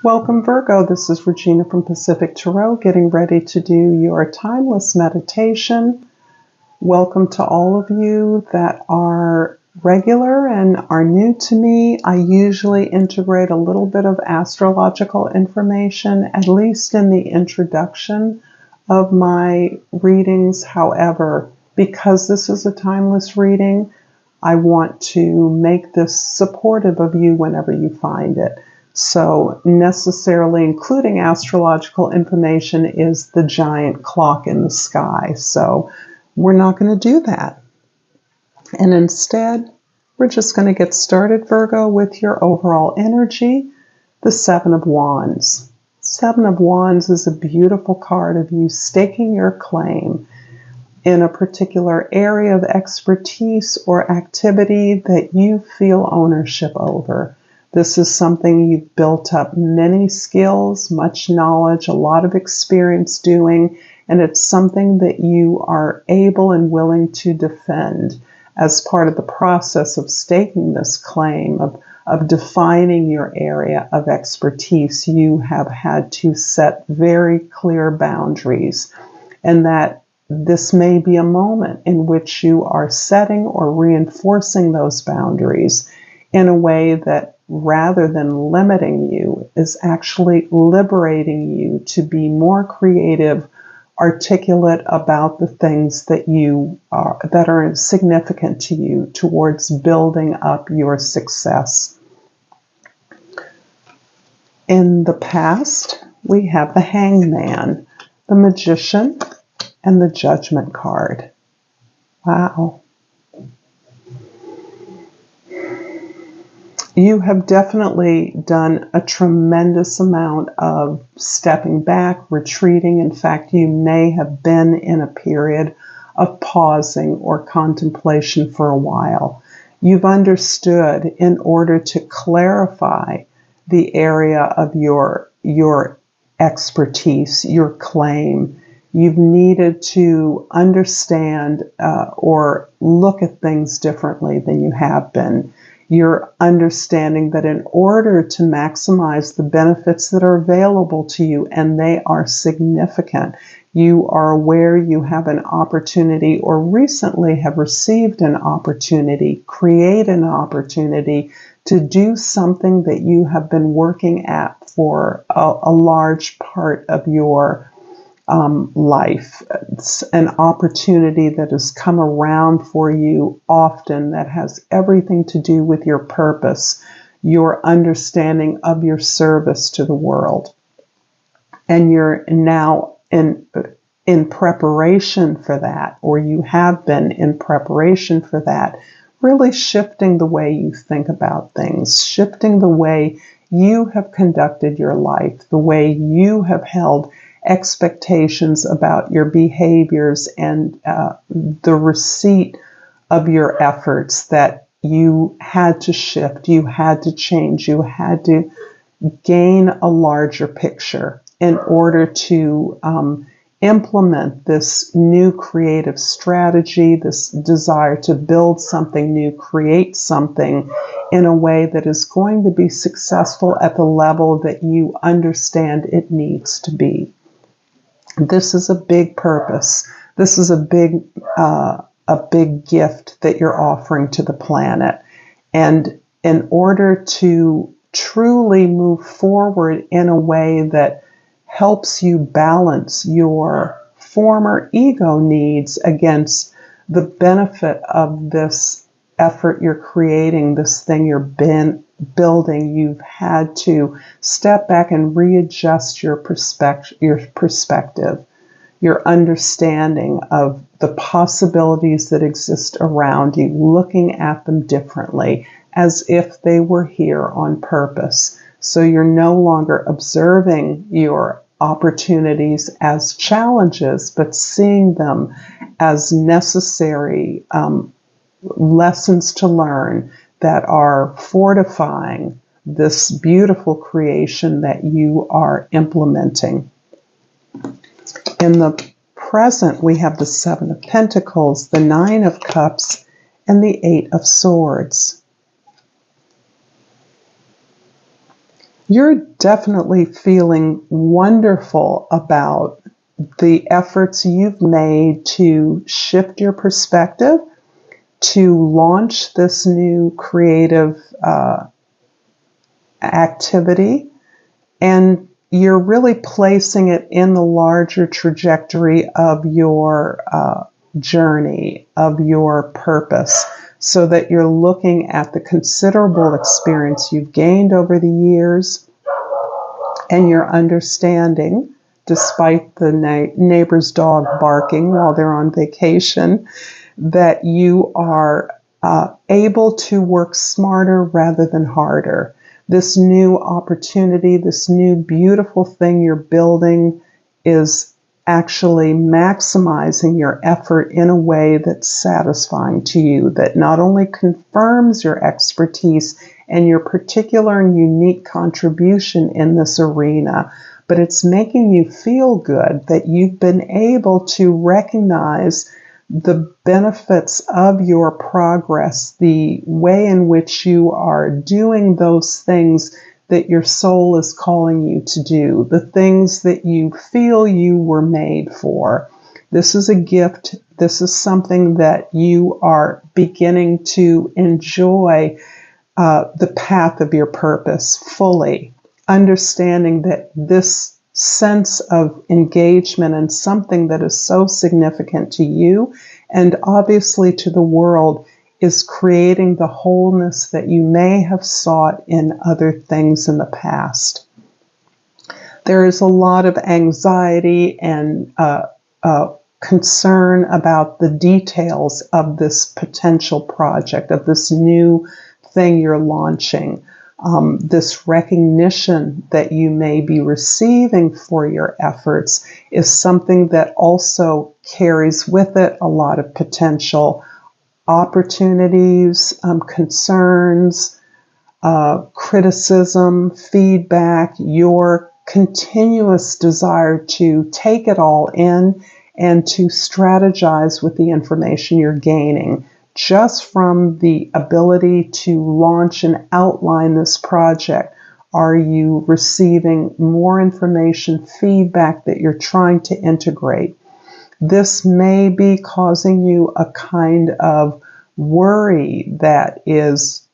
Welcome, Virgo. This is Regina from Pacific Tarot, getting ready to do your timeless meditation. Welcome to all of you that are regular and are new to me. I usually integrate a little bit of astrological information, at least in the introduction of my readings. However, because this is a timeless reading, I want to make this supportive of you whenever you find it. So necessarily including astrological information is the giant clock in the sky. So we're not going to do that. And instead, we're just going to get started, Virgo, with your overall energy, the Seven of Wands. Seven of Wands is a beautiful card of you staking your claim in a particular area of expertise or activity that you feel ownership over. This is something you've built up many skills, much knowledge, a lot of experience doing, and it's something that you are able and willing to defend as part of the process of staking this claim, of defining your area of expertise. You have had to set very clear boundaries, and that this may be a moment in which you are setting or reinforcing those boundaries in a way that, rather than limiting you, is actually liberating you to be more creative, articulate about the things that are significant to you towards building up your success. In the past, we have the Hangman, the Magician, and the Judgment card. Wow. You have definitely done a tremendous amount of stepping back, retreating. In fact, you may have been in a period of pausing or contemplation for a while. You've understood, in order to clarify the area of your expertise, your claim, you've needed to understand or look at things differently than you have been. You're understanding that in order to maximize the benefits that are available to you, and they are significant, you are aware you have an opportunity or recently have received an opportunity, create an opportunity to do something that you have been working at for a large part of your life. It's an opportunity that has come around for you often that has everything to do with your purpose, your understanding of your service to the world. And you're now in preparation for that, or you have been in preparation for that, really shifting the way you think about things, shifting the way you have conducted your life, the way you have held expectations about your behaviors and the receipt of your efforts, that you had to shift, you had to change, you had to gain a larger picture in order to implement this new creative strategy, this desire to build something new, create something in a way that is going to be successful at the level that you understand it needs to be. This is a big purpose. This is a big gift that you're offering to the planet. And in order to truly move forward in a way that helps you balance your former ego needs against the benefit of this effort you're creating, this thing you're building, you've had to step back and readjust your perspective, your understanding of the possibilities that exist around you, looking at them differently as if they were here on purpose. So you're no longer observing your opportunities as challenges, but seeing them as necessary lessons to learn that are fortifying this beautiful creation that you are implementing. In the present, we have the Seven of Pentacles, the Nine of Cups, and the Eight of Swords. You're definitely feeling wonderful about the efforts you've made to shift your perspective, to launch this new creative activity, and you're really placing it in the larger trajectory of your journey, of your purpose, so that you're looking at the considerable experience you've gained over the years and you're understanding, despite the neighbor's dog barking while they're on vacation, that you are able to work smarter rather than harder. This new opportunity, this new beautiful thing you're building is actually maximizing your effort in a way that's satisfying to you, that not only confirms your expertise and your particular and unique contribution in this arena, but it's making you feel good that you've been able to recognize the benefits of your progress, the way in which you are doing those things that your soul is calling you to do, the things that you feel you were made for. This is a gift. This is something that you are beginning to enjoy the path of your purpose fully, understanding that this sense of engagement in something that is so significant to you and obviously to the world is creating the wholeness that you may have sought in other things in the past. There is a lot of anxiety and concern about the details of this potential project, of this new thing you're launching. This recognition that you may be receiving for your efforts is something that also carries with it a lot of potential opportunities, concerns, criticism, feedback, your continuous desire to take it all in and to strategize with the information you're gaining. Just from the ability to launch and outline this project, are you receiving more information, feedback that you're trying to integrate? This may be causing you a kind of worry that is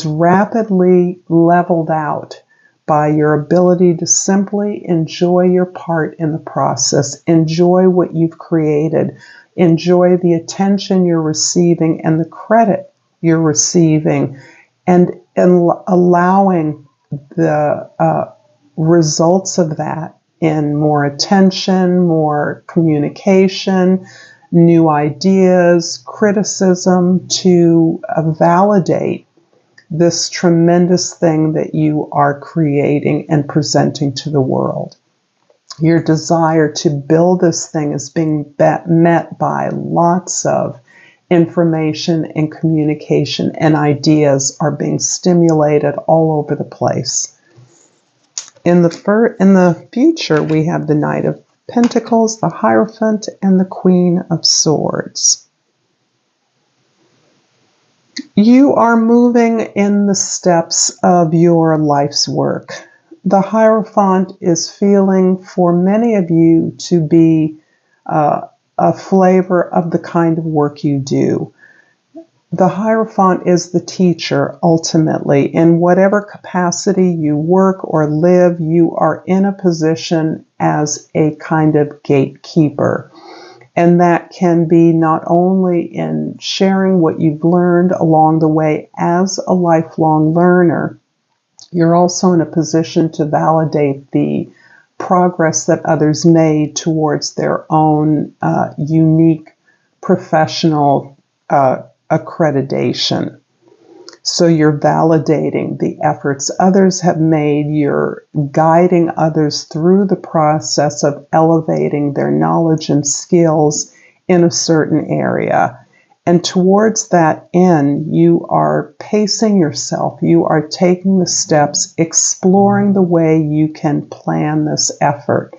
rapidly leveled out by your ability to simply enjoy your part in the process, enjoy what you've created, enjoy the attention you're receiving and the credit you're receiving, and allowing the results of that in more attention, more communication, new ideas, criticism to validate this tremendous thing that you are creating and presenting to the world. Your desire to build this thing is being met by lots of information and communication, and ideas are being stimulated all over the place. In the future, we have the Knight of Pentacles, the Hierophant, and the Queen of Swords. You are moving in the steps of your life's work. The Hierophant is feeling for many of you to be a flavor of the kind of work you do. The Hierophant is the teacher, ultimately. In whatever capacity you work or live, you are in a position as a kind of gatekeeper. And that can be not only in sharing what you've learned along the way as a lifelong learner, you're also in a position to validate the progress that others made towards their own unique professional accreditation. So you're validating the efforts others have made. You're guiding others through the process of elevating their knowledge and skills in a certain area. And towards that end, you are pacing yourself. You are taking the steps, exploring the way you can plan this effort.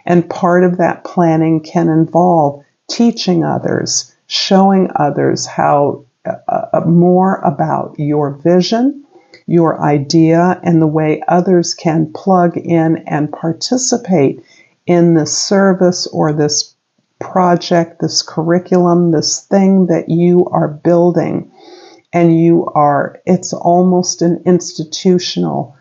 And part of that planning can involve teaching others, showing others how more about your vision your idea and the way others can plug in and participate in this service or this project, this curriculum, this thing that you are building. And it's almost an institutional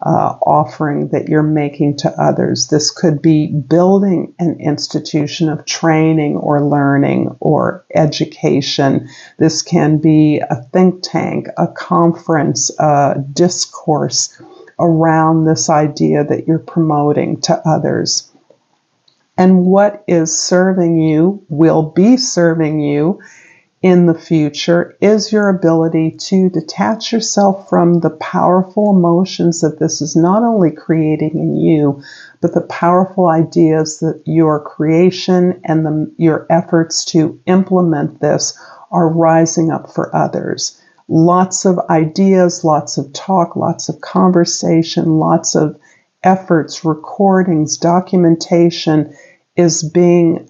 offering that you're making to others. This could be building an institution of training or learning or education. This can be a think tank, a conference, a discourse around this idea that you're promoting to others. And what is serving you, will be serving you in the future, is your ability to detach yourself from the powerful emotions that this is not only creating in you, but the powerful ideas that your creation and your efforts to implement this are rising up for others. Lots of ideas, lots of talk, lots of conversation, lots of efforts, recordings, documentation is being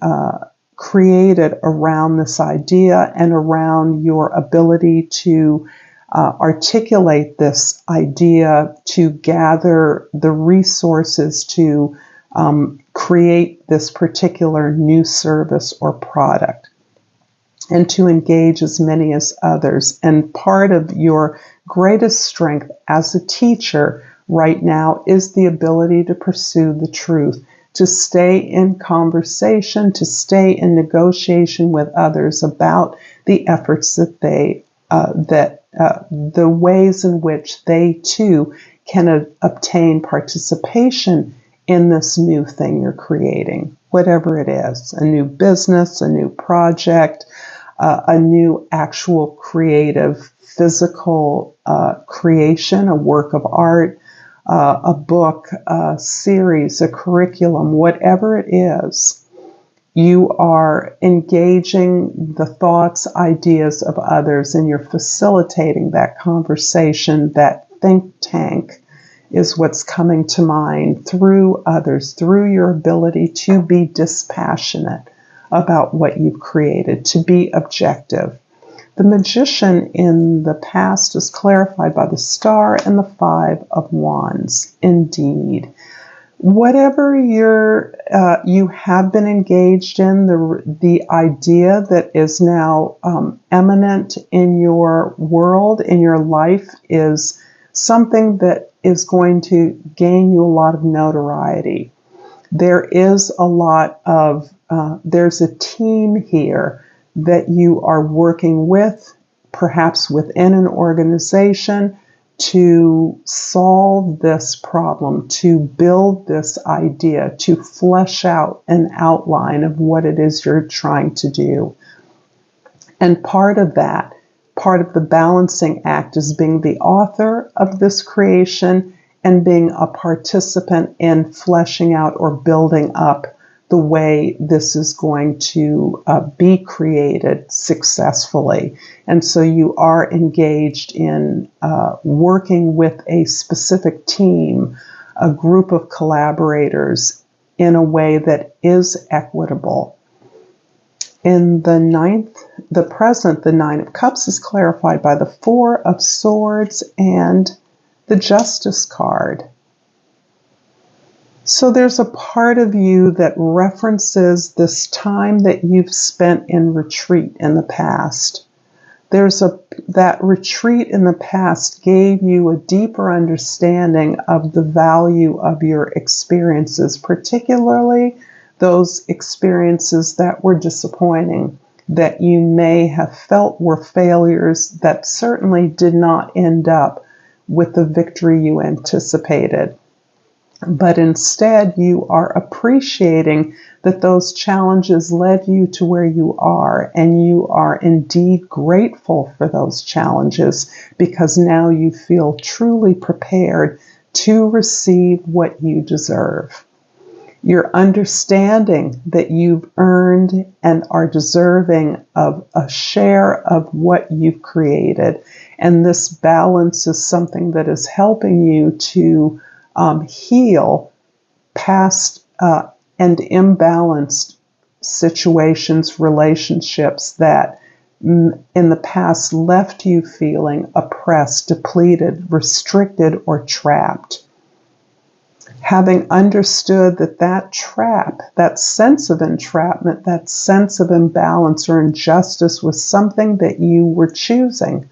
created around this idea and around your ability to articulate this idea, to gather the resources to create this particular new service or product, and to engage as many as others. And part of your greatest strength as a teacher right now is the ability to pursue the truth, to stay in conversation, to stay in negotiation with others about the efforts that the ways in which they too can obtain participation in this new thing you're creating, whatever it is, a new business, a new project, a new actual creative physical creation, a work of art, a book, a series, a curriculum, whatever it is. You are engaging the thoughts, ideas of others, and you're facilitating that conversation. That think tank is what's coming to mind through others, through your ability to be dispassionate about what you've created, to be objective. The Magician in the past is clarified by the Star and the Five of Wands. Indeed. Whatever you have been engaged in, the idea that is now eminent in your world, in your life, is something that is going to gain you a lot of notoriety. There is a lot of, there's a team here that you are working with, perhaps within an organization, to solve this problem, to build this idea, to flesh out an outline of what it is you're trying to do. And part of that, part of the balancing act, is being the author of this creation and being a participant in fleshing out or building up the way this is going to be created successfully. And so you are engaged in working with a specific team, a group of collaborators, in a way that is equitable. In the Nine of Cups is clarified by the Four of Swords and the Justice card. So there's a part of you that references this time that you've spent in retreat in the past. That retreat in the past gave you a deeper understanding of the value of your experiences, particularly those experiences that were disappointing, that you may have felt were failures, that certainly did not end up with the victory you anticipated. But instead, you are appreciating that those challenges led you to where you are, and you are indeed grateful for those challenges, because now you feel truly prepared to receive what you deserve. You're understanding that you've earned and are deserving of a share of what you've created. And this balance is something that is helping you to heal past and imbalanced situations, relationships that in the past left you feeling oppressed, depleted, restricted, or trapped. Having understood that that trap, that sense of entrapment, that sense of imbalance or injustice was something that you were choosing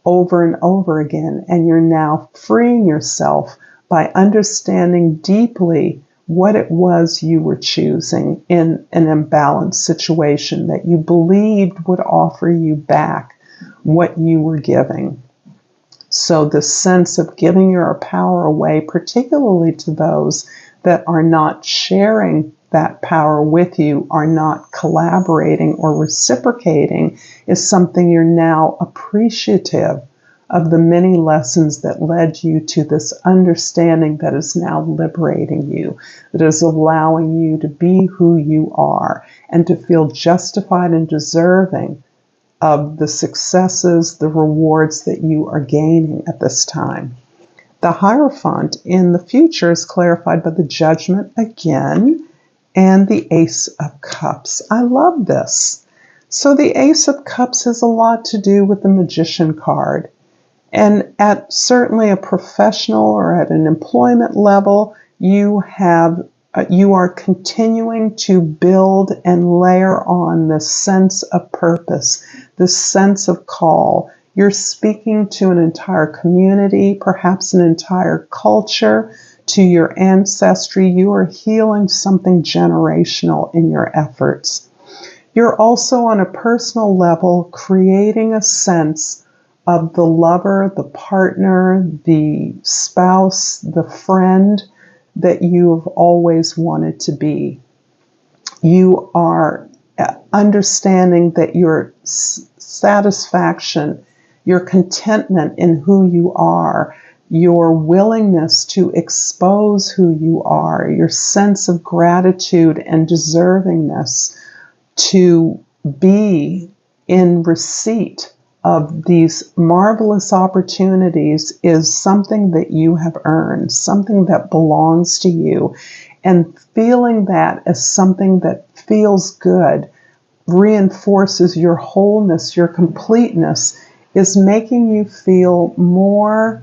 over and over again, and you're now freeing yourself by understanding deeply what it was you were choosing in an imbalanced situation that you believed would offer you back what you were giving. So the sense of giving your power away, particularly to those that are not sharing that power with you, are not collaborating or reciprocating, is something you're now appreciative of, the many lessons that led you to this understanding that is now liberating you, that is allowing you to be who you are and to feel justified and deserving of the successes, the rewards that you are gaining at this time. The Hierophant in the future is clarified by the Judgment again and the Ace of Cups. I love this. So the Ace of Cups has a lot to do with the Magician card. And at certainly a professional or at an employment level, you are continuing to build and layer on this sense of purpose, this sense of call. You're speaking to an entire community, perhaps an entire culture, to your ancestry. You are healing something generational in your efforts. You're also on a personal level creating a sense of the lover, the partner, the spouse, the friend that you have always wanted to be. You are understanding that your satisfaction, your contentment in who you are, your willingness to expose who you are, your sense of gratitude and deservingness to be in receipt of these marvelous opportunities is something that you have earned, something that belongs to you. And feeling that as something that feels good reinforces your wholeness, your completeness, is making you feel more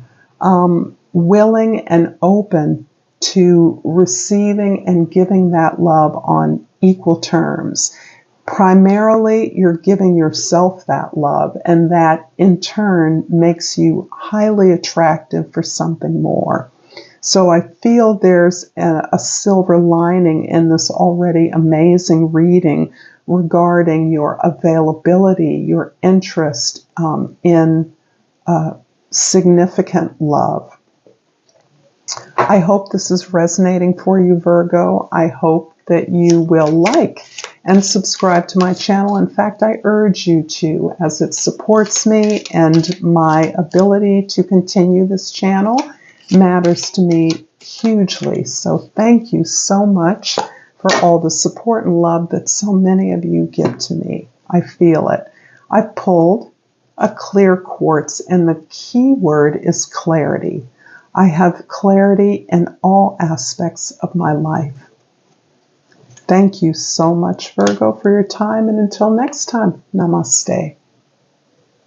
willing and open to receiving and giving that love on equal terms. Primarily, you're giving yourself that love, and that in turn makes you highly attractive for something more. So I feel there's a silver lining in this already amazing reading regarding your availability, your interest in significant love. I hope this is resonating for you, Virgo. I hope that you will like and subscribe to my channel. In fact, I urge you to, as it supports me and my ability to continue this channel matters to me hugely. So thank you so much for all the support and love that so many of you give to me. I feel it. I pulled a clear quartz, and the key word is clarity. I have clarity in all aspects of my life. Thank you so much, Virgo, for your time, and until next time, namaste.